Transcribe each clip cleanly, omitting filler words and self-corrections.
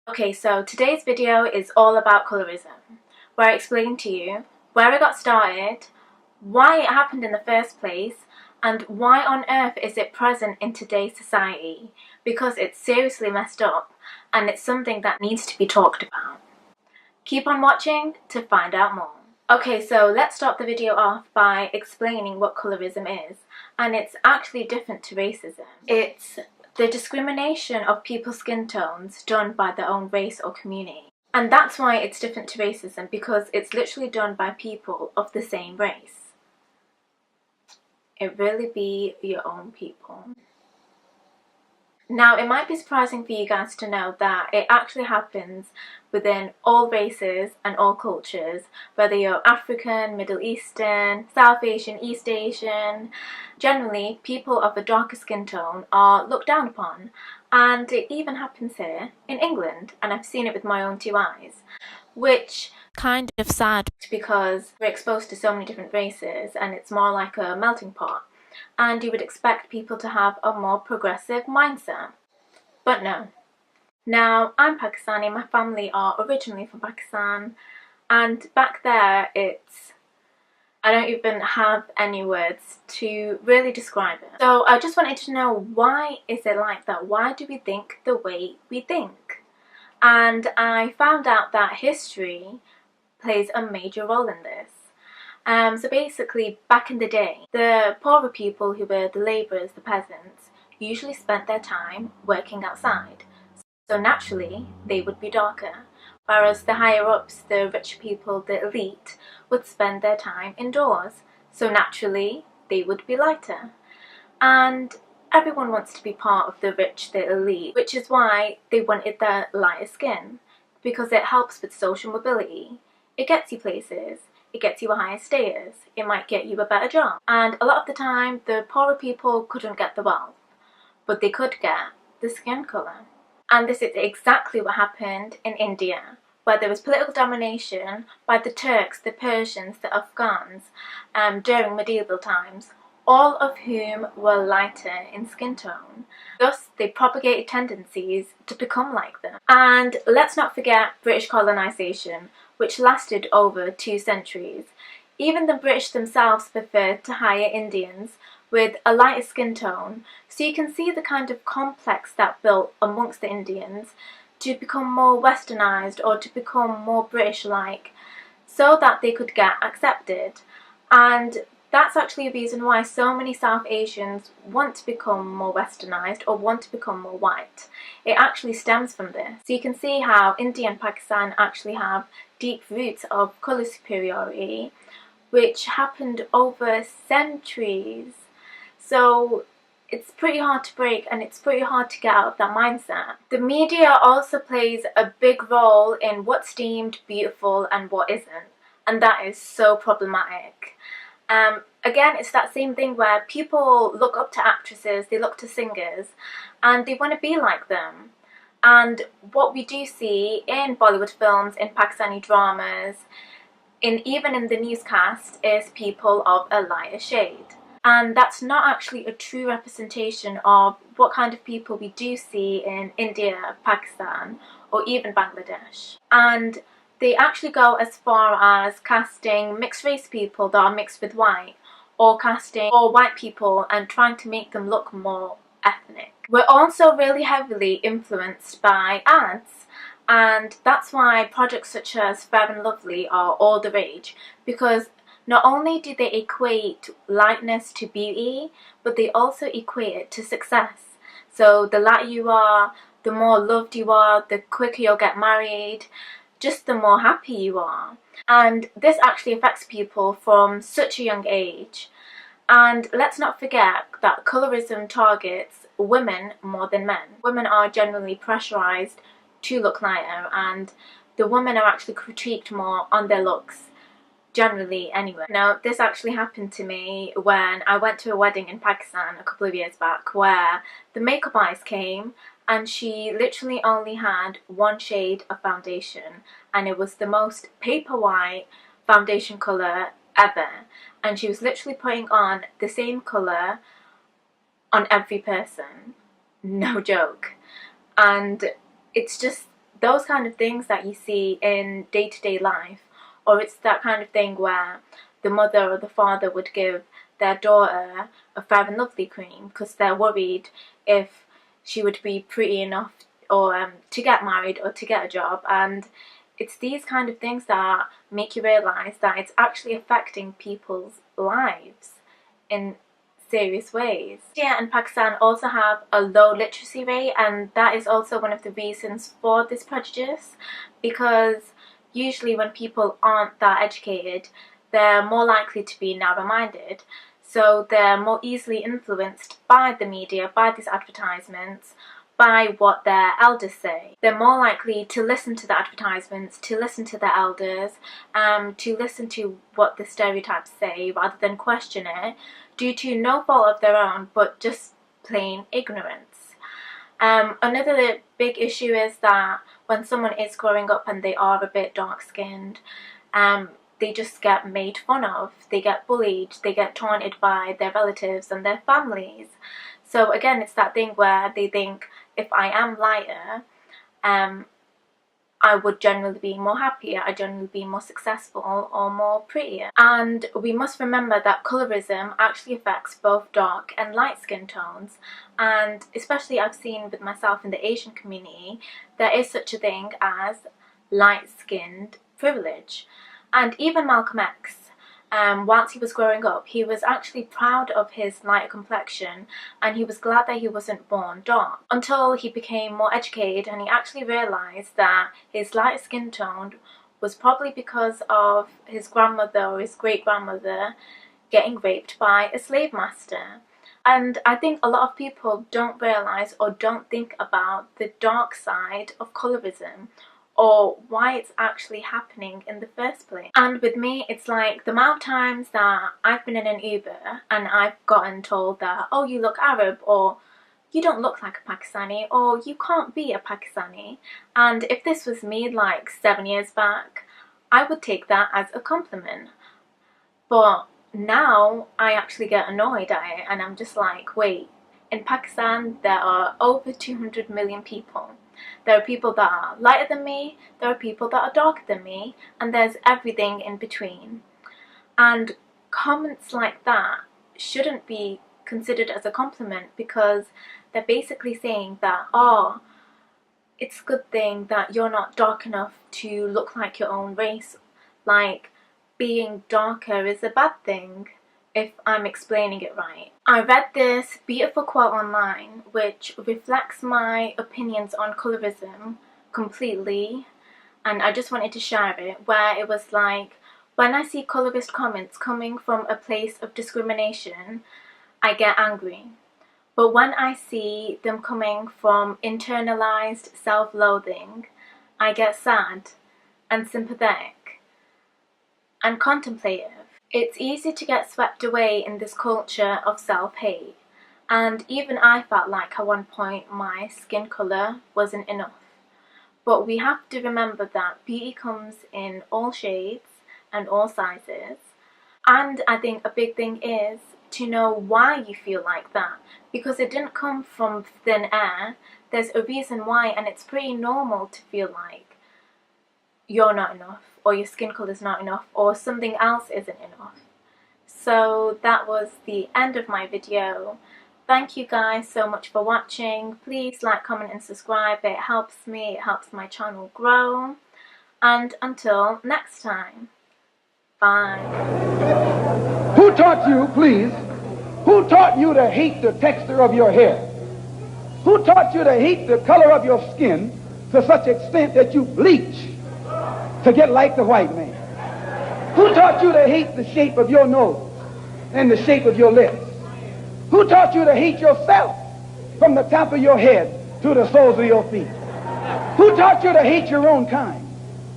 Okay, so today's video is all about colourism, where I explain to you where it got started, why it happened in the first place, and why on earth is it present in today's society, because it's seriously messed up and it's something that needs to be talked about. Keep on watching to find out more. Okay, so let's start the video off by explaining what colourism is, and it's actually different to racism. It's the discrimination of people's skin tones done by their own race or community. And that's why it's different to racism, because it's literally done by people of the same race. It really be your own people. Now, it might be surprising for you guys to know that it actually happens within all races and all cultures, whether you're African, Middle Eastern, South Asian, East Asian. Generally, people of a darker skin tone are looked down upon, and it even happens here in England, and I've seen it with my own two eyes, which kind of sad because we're exposed to so many different races and it's more like a melting pot. And you would expect people to have a more progressive mindset. But no. Now, I'm Pakistani, my family are originally from Pakistan, and back there I don't even have any words to really describe it. So I just wanted to know, why is it like that? Why do we think the way we think? And I found out that history plays a major role in this. So basically, back in the day, the poorer people, who were the labourers, the peasants, usually spent their time working outside. So naturally, they would be darker. Whereas the higher-ups, the rich people, the elite, would spend their time indoors. So naturally, they would be lighter. And everyone wants to be part of the rich, the elite, which is why they wanted their lighter skin. Because it helps with social mobility. It gets you places. It gets you a higher status, it might get you a better job. And a lot of the time, the poorer people couldn't get the wealth, but they could get the skin colour. And this is exactly what happened in India, where there was political domination by the Turks, the Persians, the Afghans, during medieval times, all of whom were lighter in skin tone. Thus, they propagated tendencies to become like them. And let's not forget British colonisation, which lasted over 2 centuries. Even the British themselves preferred to hire Indians with a lighter skin tone, so you can see the kind of complex that built amongst the Indians to become more westernised or to become more British-like, so that they could get accepted. And that's actually a reason why so many South Asians want to become more westernised or want to become more white. It actually stems from this. So you can see how India and Pakistan actually have deep roots of colour superiority, which happened over centuries. So it's pretty hard to break, and it's pretty hard to get out of that mindset. The media also plays a big role in what's deemed beautiful and what isn't, and that is so problematic. Again, it's that same thing where people look up to actresses, they look to singers, and they want to be like them. And what we do see in Bollywood films, in Pakistani dramas, even in the newscast, is people of a lighter shade. And that's not actually a true representation of what kind of people we do see in India, Pakistan, or even Bangladesh. And they actually go as far as casting mixed race people that are mixed with white, or casting all white people and trying to make them look more ethnic. We're also really heavily influenced by ads, and that's why projects such as Fair and Lovely are all the rage, because not only do they equate lightness to beauty, but they also equate it to success. So the lighter you are, the more loved you are, the quicker you'll get married, just the more happy you are. And this actually affects people from such a young age. And let's not forget that colourism targets women more than men. Women are generally pressurised to look lighter, and the women are actually critiqued more on their looks, generally anyway. Now, this actually happened to me when I went to a wedding in Pakistan a couple of years back, where the makeup artist came and she literally only had one shade of foundation, and it was the most paper white foundation colour ever, and she was literally putting on the same colour on every person, no joke. And it's just those kind of things that you see in day-to-day life, or it's that kind of thing where the mother or the father would give their daughter a Fair and Lovely cream because they're worried if she would be pretty enough or to get married or to get a job. And it's these kind of things that make you realise that it's actually affecting people's lives in serious ways. India and Pakistan also have a low literacy rate, and that is also one of the reasons for this prejudice, because usually when people aren't that educated, they're more likely to be narrow-minded, so they're more easily influenced by the media, by these advertisements, by what their elders say. They're more likely to listen to the advertisements, to listen to their elders, to listen to what the stereotypes say rather than question it, due to no fault of their own, but just plain ignorance. Another big issue is that when someone is growing up and they are a bit dark-skinned, they just get made fun of, they get bullied, they get taunted by their relatives and their families. So again, it's that thing where they think, if I am lighter, I would generally be more happier, I'd generally be more successful or more prettier. And we must remember that colourism actually affects both dark and light skin tones, and especially I've seen with myself in the Asian community, there is such a thing as light-skinned privilege. And even Malcolm X, whilst he was growing up, he was actually proud of his lighter complexion, and he was glad that he wasn't born dark, until he became more educated and he actually realised that his lighter skin tone was probably because of his grandmother or his great-grandmother getting raped by a slave master. And I think a lot of people don't realise or don't think about the dark side of colourism, or why it's actually happening in the first place. And with me, it's like the amount of times that I've been in an Uber and I've gotten told that, oh, you look Arab, or you don't look like a Pakistani, or you can't be a Pakistani. And if this was me like 7 years back, I would take that as a compliment. But now I actually get annoyed at it, and I'm just like, wait, in Pakistan there are over 200 million people. There are people that are lighter than me, there are people that are darker than me, and there's everything in between. And comments like that shouldn't be considered as a compliment, because they're basically saying that, oh, it's a good thing that you're not dark enough to look like your own race. Like, being darker is a bad thing, if I'm explaining it right. I read this beautiful quote online which reflects my opinions on colourism completely, and I just wanted to share it, where it was like, when I see colourist comments coming from a place of discrimination, I get angry. But when I see them coming from internalised self-loathing, I get sad and sympathetic and contemplative. It's easy to get swept away in this culture of self-hate, and even I felt like at one point my skin colour wasn't enough. But we have to remember that beauty comes in all shades and all sizes, and I think a big thing is to know why you feel like that, because it didn't come from thin air. There's a reason why, and it's pretty normal to feel like you're not enough, or your skin colour is not enough, or something else isn't enough. So that was the end of my video. Thank you guys so much for watching. Please like, comment and subscribe. It helps me, it helps my channel grow. And until next time, bye. Who taught you, please, who taught you to hate the texture of your hair? Who taught you to hate the color of your skin to such extent that you bleach to get like the white man? Who taught you to hate the shape of your nose and the shape of your lips? Who taught you to hate yourself from the top of your head to the soles of your feet? Who taught you to hate your own kind?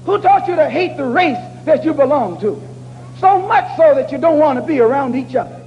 Who taught you to hate the race that you belong to? So much so that you don't want to be around each other.